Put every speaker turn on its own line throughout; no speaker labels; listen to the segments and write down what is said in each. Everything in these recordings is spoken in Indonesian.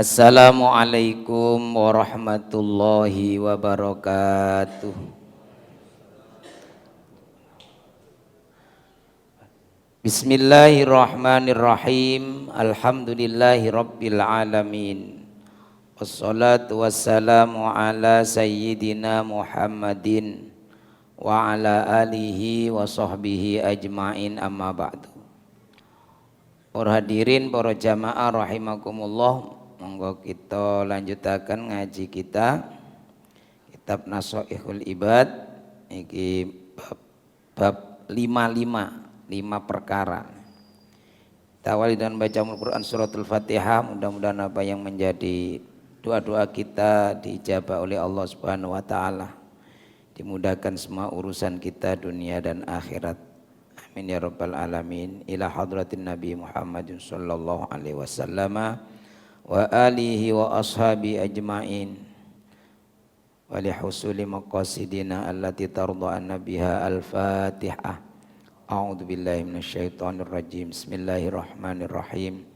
Assalamualaikum warahmatullahi wabarakatuh. Bismillahirrahmanirrahim. Alhamdulillahi rabbil alamin. Wassalatu wassalamu ala sayyidina Muhammadin wa ala alihi wa sahbihi ajma'in, amma ba'du. Para hadirin, para jamaah rahimakumullah, monggo kita lanjutakan ngaji kita kitab Nashaikhul Ibad iki bab 5 perkara. Kita awali dengan baca Al-Quran suratul Fatihah. Mudah-mudahan apa yang menjadi doa-doa kita diijabah oleh Allah Subhanahu wa taala, dimudahkan semua urusan kita dunia dan akhirat. Amin ya rabbal alamin. Ila hadratin Nabi Muhammadin sallallahu alaihi wasallam wa alihi wa ashabi ajma'in wa li husuli maqasidina allati tarda'anna biha. Al-Fatihah. A'udzu billahi minasyaitonir rajim. Bismillahirrahmanirrahim.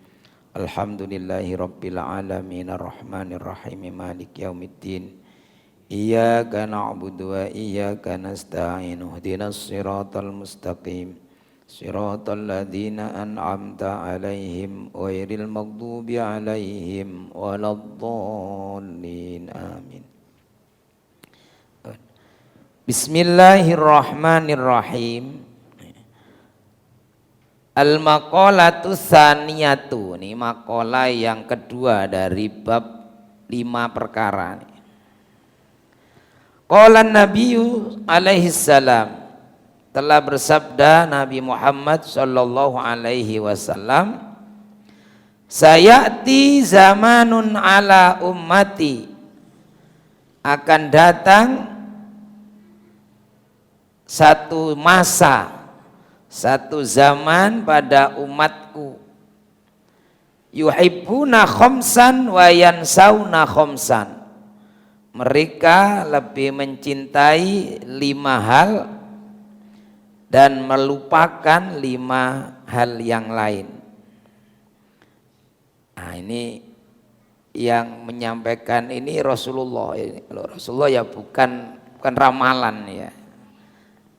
Alhamdulillahi rabbil alamin arrahmanir rahim maliki yaumiddin. Iyyaka na'budu wa iyyaka nasta'in. Ihdinas siratal mustaqim. Siratal ladzina an'amta 'alaihim ghairil maghdubi 'alaihim waladdallin. Amin. Bismillahirrahmanirrahim. Al-maqalatu tsaniyatu. Ini makalah yang kedua dari bab 5 perkara. Qala Nabiyyu alaihi salam, telah bersabda Nabi Muhammad sallallahu alaihi wasallam, sayati zamanun ala ummati, akan datang satu masa, satu zaman pada umatku, yuhibbuna khamsan wa yansawna khamsan, mereka lebih mencintai 5 hal dan melupakan 5 hal yang lain. Nah, ini yang menyampaikan ini Rasulullah. Rasulullah ya bukan ramalan ya.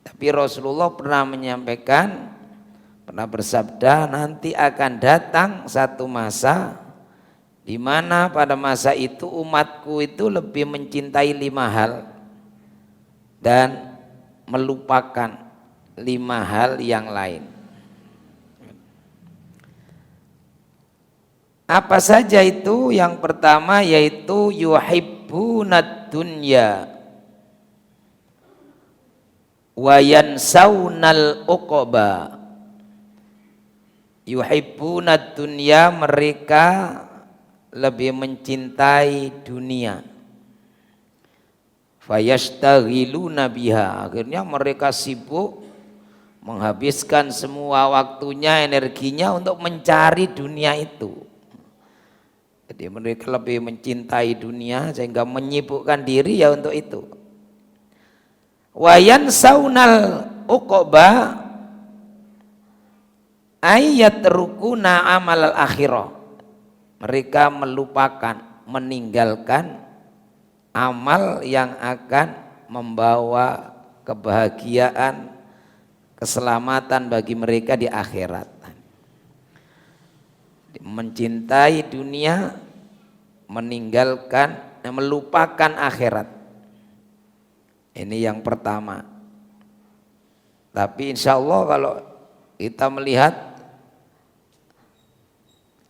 Tapi Rasulullah pernah menyampaikan, pernah bersabda, nanti akan datang satu masa di mana pada masa itu umatku itu lebih mencintai 5 hal dan melupakan 5 hal yang lain. Apa saja itu? Yang pertama yaitu yuhibbunad dunya wa yansawnal uqba. Yuhibbunad dunya, mereka lebih mencintai dunia. Fayashtaghiluna biha, akhirnya mereka sibuk menghabiskan semua waktunya, energinya untuk mencari dunia itu. Jadi mereka lebih mencintai dunia sehingga menyibukkan diri ya untuk itu. Wa yansawnal uqba ayatrukuna amal al-akhirah, mereka melupakan, meninggalkan amal yang akan membawa kebahagiaan, keselamatan bagi mereka di akhirat. Mencintai dunia, meninggalkan, melupakan akhirat. Ini yang pertama. Tapi insya Allah kalau kita melihat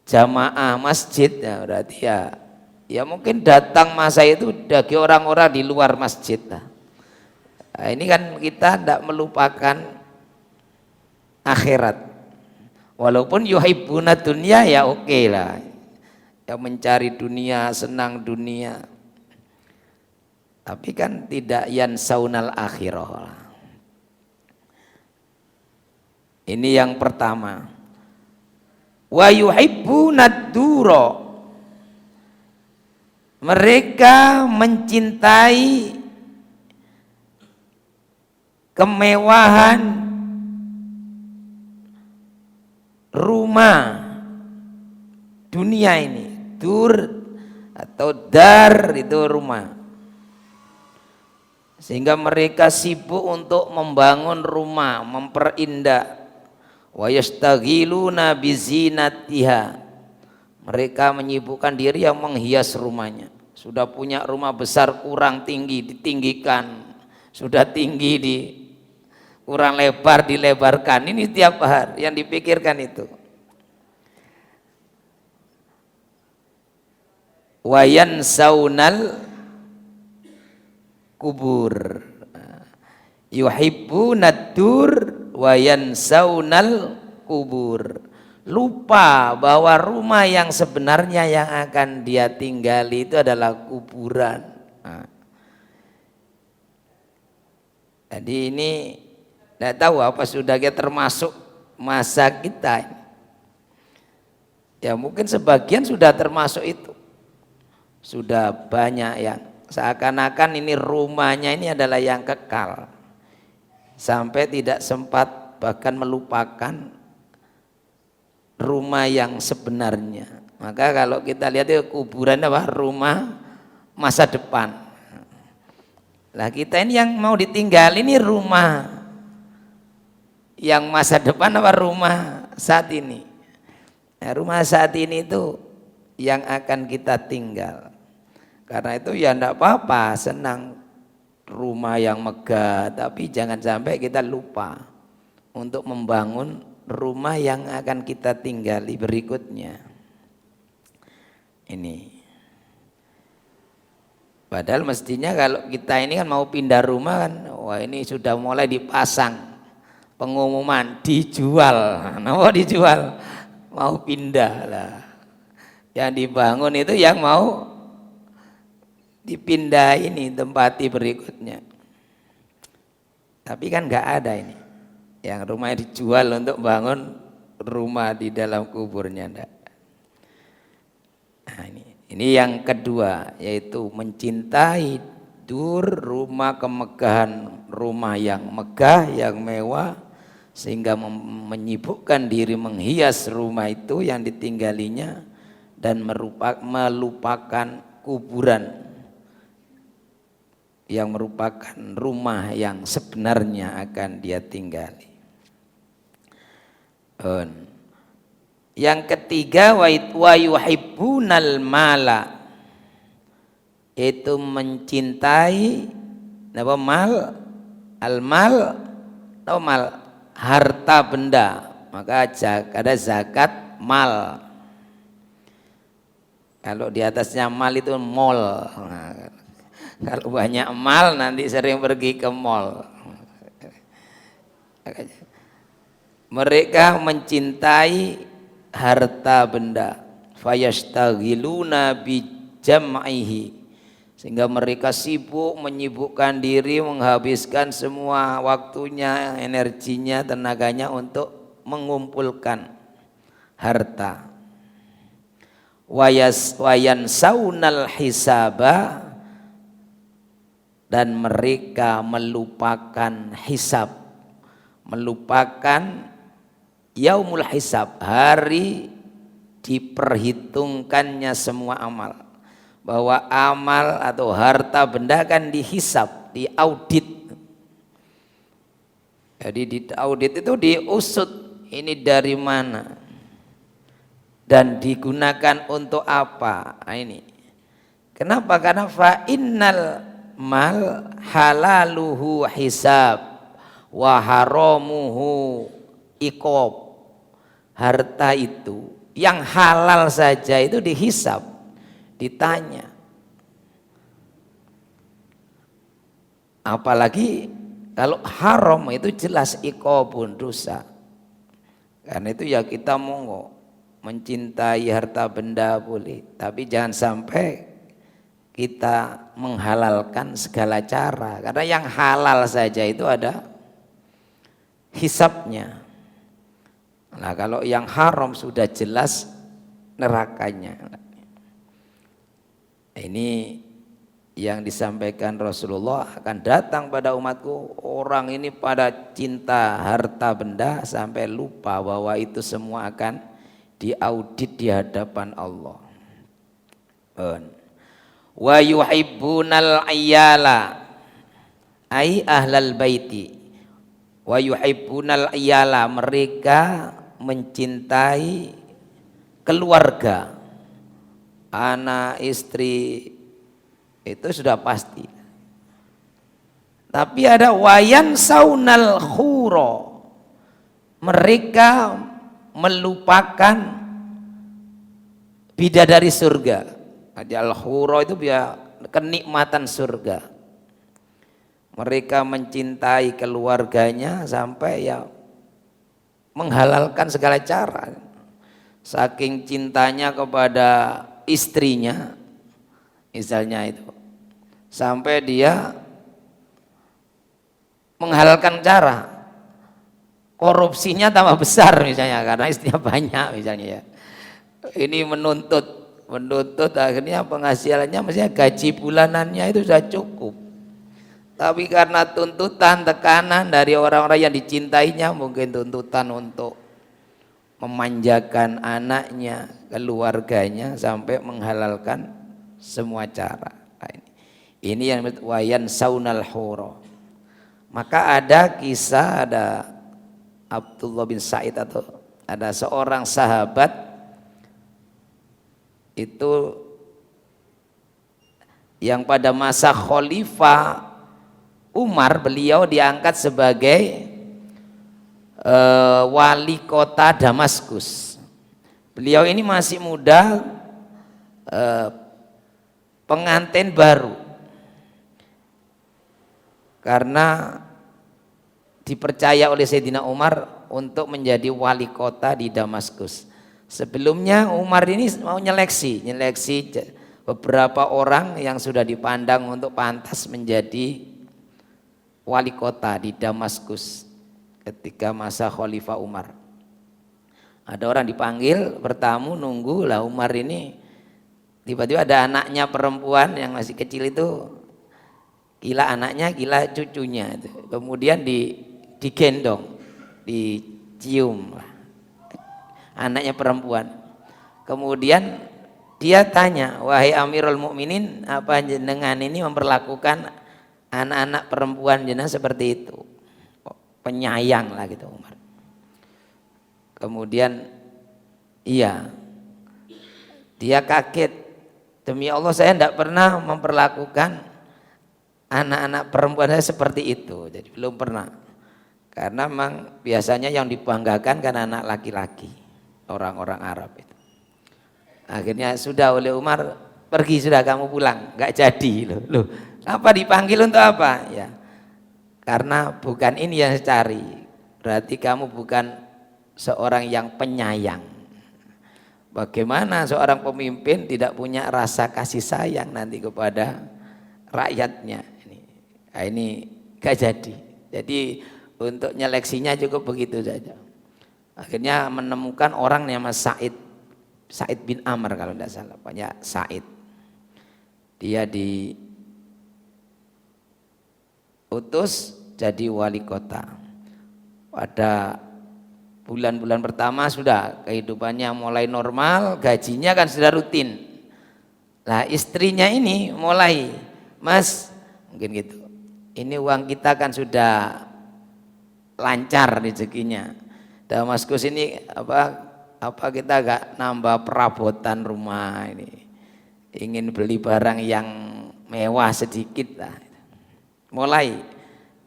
jamaah masjid ya berarti ya mungkin datang masa itu bagi orang-orang di luar masjid. Nah, ini kan kita tidak melupakan akhirat. Walaupun yuhibbuna dunya ya oke lah. Ya mencari dunia, senang dunia. Tapi kan tidak yansaunal akhirah. Ini yang pertama. Wa yuhibbunad dura, mereka mencintai kemewahan rumah dunia ini. Dur atau dar itu rumah. Sehingga mereka sibuk untuk membangun rumah, memperindah. Wa yastaghiluna bizinatiha. Mereka menyibukkan diri yang menghias rumahnya. Sudah punya rumah besar kurang tinggi ditinggikan, sudah tinggi kurang lebar dilebarkan. Ini tiap hari yang dipikirkan itu. Wayan saunal kubur, yuhibbunad dur wayan saunal kubur. Lupa bahwa rumah yang sebenarnya yang akan dia tinggali itu adalah kuburan. Jadi ini tidak tahu apa sudah kita termasuk masa kita. Ya mungkin sebagian sudah termasuk itu. Sudah banyak yang seakan-akan ini rumahnya ini adalah yang kekal. Sampai tidak sempat bahkan melupakan rumah yang sebenarnya. Maka kalau kita lihat itu kuburan apa? Rumah masa depan. Lah kita ini yang mau ditinggal ini rumah yang masa depan apa rumah saat ini? Nah, rumah saat ini itu yang akan kita tinggal. Karena itu ya enggak apa-apa, senang rumah yang megah, tapi jangan sampai kita lupa untuk membangun rumah yang akan kita tinggali berikutnya. Ini. Padahal mestinya kalau kita ini kan mau pindah rumah kan, wah ini sudah mulai dipasang pengumuman dijual. Kenapa dijual? Mau pindah lah. Yang dibangun itu yang mau dipindah ini tempati berikutnya. Tapi kan nggak ada ini. Yang rumahnya dijual untuk bangun rumah di dalam kuburnya enggak. Nah, ini yang kedua, yaitu mencintai dur, rumah kemegahan, rumah yang megah, yang mewah, sehingga menyibukkan diri menghias rumah itu yang ditinggalinya dan melupakan kuburan yang merupakan rumah yang sebenarnya akan dia tinggali. Yang ketiga, wa yuhibbunal mala, yaitu mencintai apa mal, al-mal, atau mal harta benda. Maka ada zakat mal. Kalau di atasnya mal itu mall. Nah, kalau banyak mal nanti sering pergi ke mall. Mereka mencintai harta benda, fayastaghiluna bijam'ihi, sehingga mereka sibuk menyibukkan diri, menghabiskan semua waktunya, energinya, tenaganya untuk mengumpulkan harta. Wayan saunal hisaba, dan mereka melupakan hisab, melupakan yaumul hisab, hari diperhitungkannya semua amal. Bahwa amal atau harta benda kan dihisab, diaudit. Jadi di audit itu diusut, ini dari mana dan digunakan untuk apa. Nah, ini kenapa? Karena fa innal mal halaluhu hisab wa haramuhu iqab. Harta itu yang halal saja itu dihisab, ditanya. Apalagi kalau haram itu jelas iqabun, dosa. Karena itu ya kita monggo mencintai harta benda boleh, tapi jangan sampai kita menghalalkan segala cara. Karena yang halal saja itu ada hisabnya. Nah kalau yang haram sudah jelas nerakanya. Ini yang disampaikan Rasulullah, akan datang pada umatku orang ini pada cinta harta benda sampai lupa bahwa itu semua akan diaudit di hadapan Allah. wa yuhibbunal ayyala ai ahlal baiti, wa yuhibbunal ayyala, mereka mencintai keluarga, anak istri, itu sudah pasti. Tapi ada wayan saunal khuro, mereka melupakan bidadari surga. Al khuro itu kenikmatan surga. Mereka mencintai keluarganya sampai ya menghalalkan segala cara. Saking cintanya kepada istrinya, misalnya itu, sampai dia menghalalkan cara korupsinya tambah besar misalnya karena istrinya banyak misalnya ya. Ini menuntut akhirnya penghasilannya misalnya gaji bulanannya itu sudah cukup. Tapi karena tuntutan, tekanan dari orang-orang yang dicintainya, mungkin tuntutan untuk memanjakan anaknya, keluarganya, sampai menghalalkan semua cara. Nah, ini yang wayan saunal huro. Maka ada kisah, ada Abdullah bin Sa'id, atau ada seorang sahabat itu yang pada masa Khalifah Umar beliau diangkat sebagai wali kota Damaskus. Beliau ini masih muda, pengantin baru, karena dipercaya oleh Sayyidina Umar untuk menjadi wali kota di Damaskus. Sebelumnya Umar ini mau nyeleksi beberapa orang yang sudah dipandang untuk pantas menjadi wali kota di Damaskus ketika masa Khalifah Umar. Ada orang dipanggil bertamu, nunggu lah Umar ini, tiba-tiba ada anaknya perempuan yang masih kecil itu, gila anaknya, gila cucunya itu. Kemudian digendong, dicium anaknya perempuan. Kemudian dia tanya, wahai Amirul Mukminin, apa jenengan ini memperlakukan anak-anak perempuan jenengan seperti itu? Penyayang lah gitu Umar. Kemudian iya, dia kaget, demi Allah saya tidak pernah memperlakukan anak-anak perempuan saya seperti itu. Jadi belum pernah, karena memang biasanya yang dibanggakan kan anak laki-laki, orang-orang Arab itu. Akhirnya sudah oleh Umar, pergi sudah, kamu pulang, nggak jadi. Loh, apa dipanggil untuk apa? Ya, karena bukan ini yang saya cari. Berarti kamu bukan seorang yang penyayang. Bagaimana seorang pemimpin tidak punya rasa kasih sayang nanti kepada rakyatnya? Ini nggak jadi. Jadi untuk nyeleksinya cukup begitu saja. Akhirnya menemukan orang yang nama Sa'id bin Amr kalau tidak salah, banyak Sa'id. Dia diutus jadi wali kota. Pada bulan-bulan pertama sudah kehidupannya mulai normal, gajinya kan sudah rutin. Nah istrinya ini mulai, Mas, mungkin gitu, ini uang kita kan sudah lancar rezekinya. Damaskus ini apa kita agak nambah perabotan rumah ini, ingin beli barang yang mewah sedikit lah. Mulai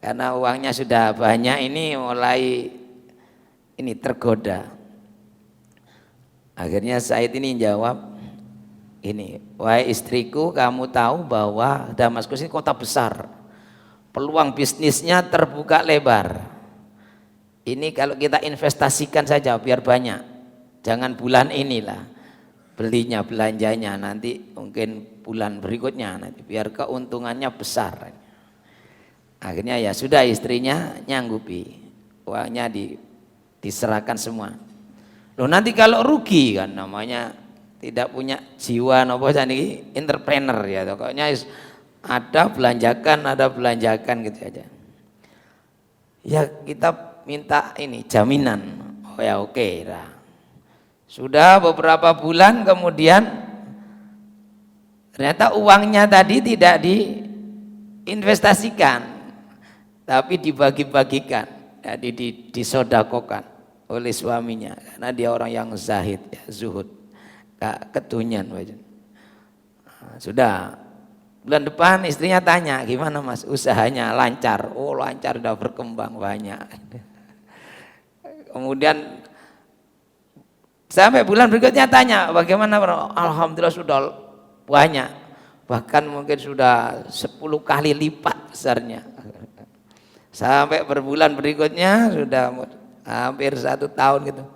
karena uangnya sudah banyak ini, mulai ini tergoda. Akhirnya Said ini jawab, ini, wahai istriku, kamu tahu bahwa Damaskus ini kota besar, peluang bisnisnya terbuka lebar. Ini kalau kita investasikan saja biar banyak, jangan bulan inilah belinya, belanjanya, nanti mungkin bulan berikutnya, nanti biar keuntungannya besar. Akhirnya ya sudah, istrinya nyanggupi, uangnya diserahkan semua. Loh nanti kalau rugi kan namanya tidak punya jiwa nopo jadi entrepreneur ya, pokoknya ada belanjakan gitu aja. Ya kita minta ini jaminan. Oh ya oke lah. Sudah beberapa bulan kemudian Ternyata uangnya tadi tidak diinvestasikan, tapi dibagi-bagikan, jadi disodakokan oleh suaminya, karena dia orang yang zahid, ya, zuhud, gak ketunyan. Sudah bulan depan istrinya tanya, gimana mas usahanya, lancar? Oh lancar, udah berkembang banyak. Kemudian sampai bulan berikutnya tanya, bagaimana? Alhamdulillah sudah banyak, bahkan mungkin sudah 10 kali lipat besarnya. Sampai berbulan berikutnya sudah hampir 1 tahun gitu.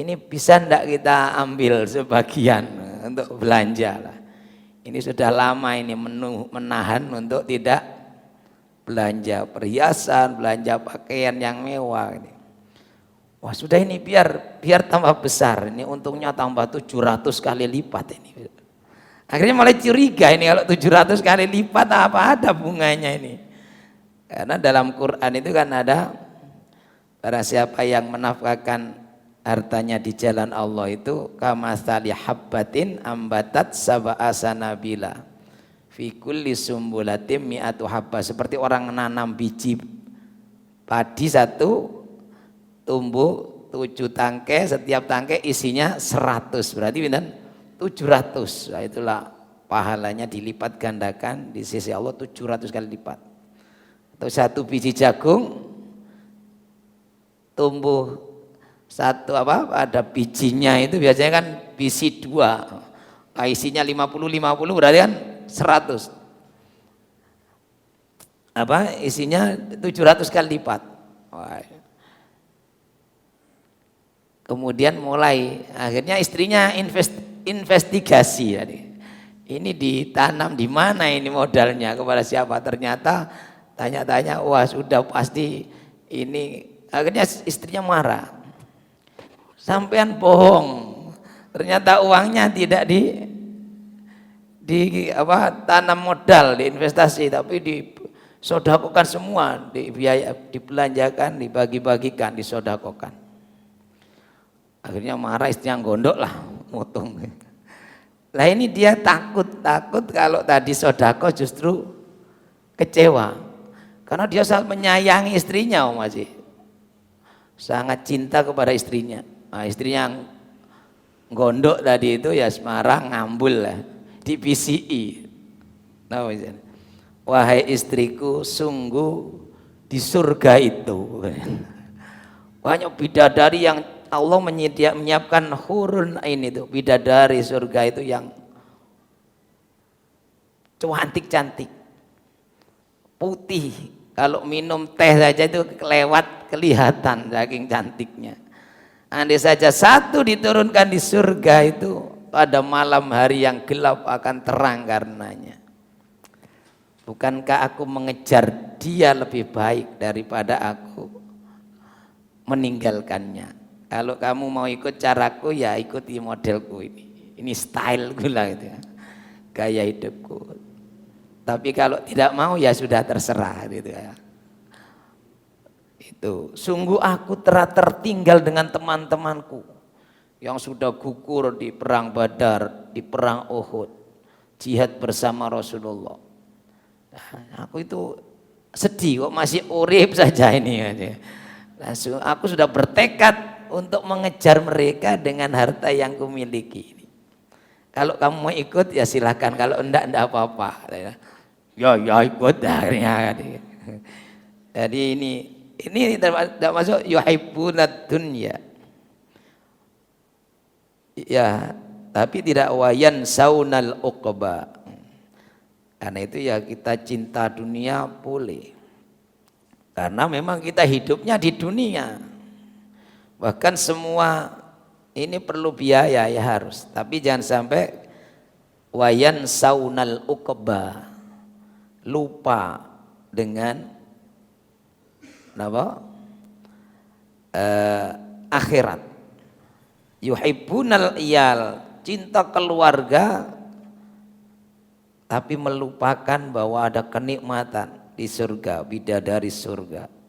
Ini bisa ndak kita ambil sebagian untuk belanja lah. Ini sudah lama ini menahan untuk tidak belanja perhiasan, belanja pakaian yang mewah ini. Wah sudah ini biar tambah besar, ini untungnya tambah 700 kali lipat ini. Akhirnya mulai curiga ini, kalau 700 kali lipat apa ada bunganya ini. Karena dalam Quran itu kan ada, barang siapa yang menafkahkan hartanya di jalan Allah itu kamatsali habbatin ambatat sab'a sanabila fi kulli sumbulatin mi'atu habba, seperti orang menanam biji padi satu, tumbuh 7 tangkai, setiap tangkai isinya 100, berarti benar 700. Nah, itulah pahalanya dilipat gandakan di sisi Allah 700 kali lipat. Atau satu biji jagung tumbuh satu ada bijinya itu biasanya kan biji 2, nah, isinya 50 berarti kan 100, isinya 700 kali lipat. Wah. Kemudian mulai akhirnya istrinya investigasi tadi. Ini ditanam di mana ini modalnya, kepada siapa? Ternyata tanya-tanya, wah sudah pasti ini. Akhirnya istrinya marah. Sampean bohong. Ternyata uangnya tidak tanam modal, diinvestasi, tapi disodakokan semua, dibelanjakan, dibagi-bagikan, disodakokan. Akhirnya marah, istrinya gondok lah, motong. Lah ini dia takut kalau tadi sodako justru kecewa, karena dia sangat menyayangi istrinya, sangat cinta kepada istrinya. Nah, istrinya yang gondok tadi itu ya marah, ngambul lah, di PCI. Nah, wahai istriku, sungguh di surga itu banyak bidadari yang Allah menyiapkan hurun ain, itu bidadari surga itu yang cantik-cantik, putih. Kalau minum teh saja itu kelihatan saking cantiknya. Andai saja satu diturunkan di surga itu, pada malam hari yang gelap akan terang karenanya. Bukankah aku mengejar dia lebih baik daripada aku meninggalkannya? Kalau kamu mau ikut caraku ya ikuti modelku ini styleku lah gitu ya, gaya hidupku. Tapi kalau tidak mau ya sudah terserah gitu ya. Itu sungguh aku telah tertinggal dengan teman-temanku yang sudah gugur di perang Badar, di perang Uhud, jihad bersama Rasulullah. Nah, aku itu sedih kok masih urip saja ini. Langsung aku sudah bertekad untuk mengejar mereka dengan harta yang kumiliki. Kalau kamu mau ikut ya silakan, kalau enggak apa-apa. Ya ikut akhirnya. Jadi ini tidak masuk yuhibbunad dunya. Ya, tapi tidak wayan saunal uqba. Karena itu ya kita cinta dunia boleh. Karena memang kita hidupnya di dunia. Bahkan semua ini perlu biaya ya harus, tapi jangan sampai wayan saunal uqba, lupa dengan akhirat. Yuhibbunal iyal, cinta keluarga, tapi melupakan bahwa ada kenikmatan di surga, bidadari surga.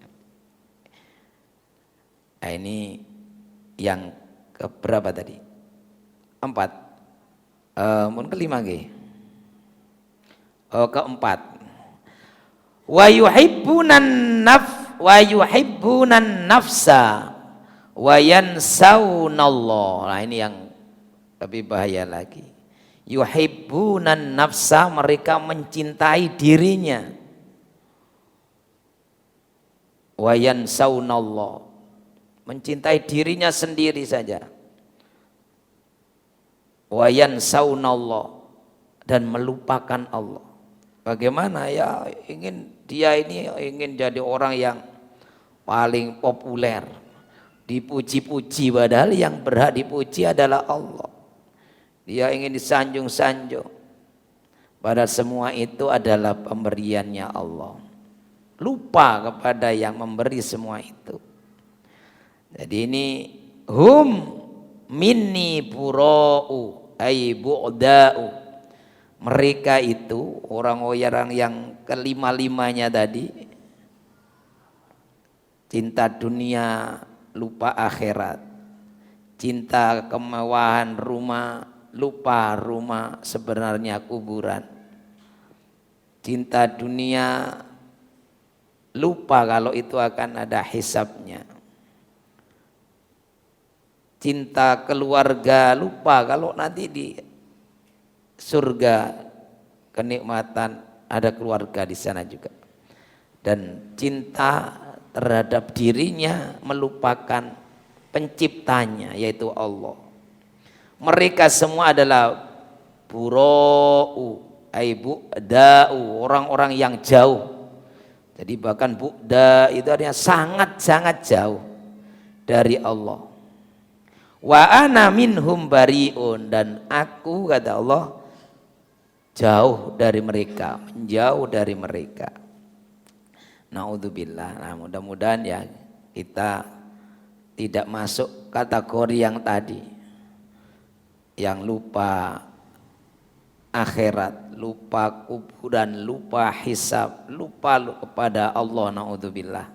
Nah, ini yang keberapa tadi? 4. Mungkin kelima. Keempat, wa yuhibbunan nafsa wa yansaunallah. Nah ini yang lebih bahaya lagi. Yuhibbunan nafsa, mereka mencintai dirinya. Wa yansaunallah, mencintai dirinya sendiri saja. Wa yansaunallah, dan melupakan Allah. Bagaimana ya, dia ini ingin jadi orang yang paling populer, dipuji-puji, padahal yang berhak dipuji adalah Allah. Dia ingin disanjung-sanjung, padahal semua itu adalah pemberiannya Allah. Lupa kepada yang memberi semua itu. Jadi ini hum minni bura'u ay bu'da'u. Mereka itu orang-orang yang kelima-limanya tadi, cinta dunia, lupa akhirat, cinta kemewahan rumah, lupa rumah sebenarnya kuburan, cinta dunia, lupa kalau itu akan ada hisabnya, cinta keluarga, lupa kalau nanti di surga kenikmatan ada keluarga di sana juga, dan cinta terhadap dirinya melupakan penciptanya yaitu Allah. Mereka semua adalah bura'u ay bu'da'u, orang-orang yang jauh. Jadi bahkan bu'da itu artinya sangat-sangat jauh dari Allah. Wa ana minhum bari'un, dan aku, kata Allah, jauh dari mereka, menjauh dari mereka. Naudzubillah. Nah, mudah-mudahan ya kita tidak masuk kategori yang tadi, yang lupa akhirat, lupa kuburan, lupa hisab, lupa kepada Allah. Naudzubillah.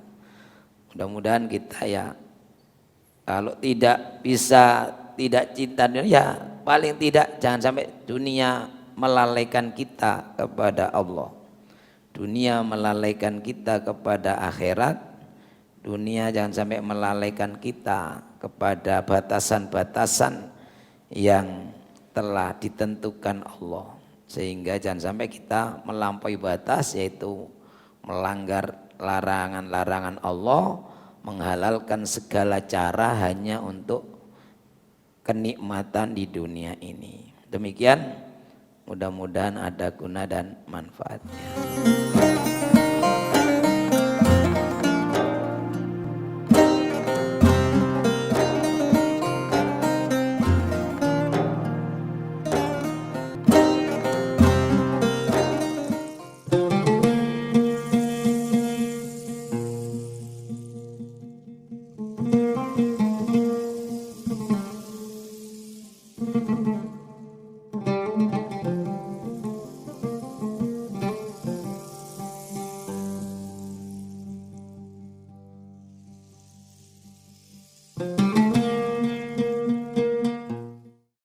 Mudah-mudahan kita ya, kalau tidak bisa, tidak cinta dunia, ya paling tidak jangan sampai dunia melalaikan kita kepada Allah. Dunia melalaikan kita kepada akhirat. Dunia jangan sampai melalaikan kita kepada batasan-batasan yang telah ditentukan Allah. Sehingga jangan sampai kita melampaui batas, yaitu melanggar larangan-larangan Allah, menghalalkan segala cara hanya untuk kenikmatan di dunia ini. Demikian, mudah-mudahan ada guna dan manfaatnya.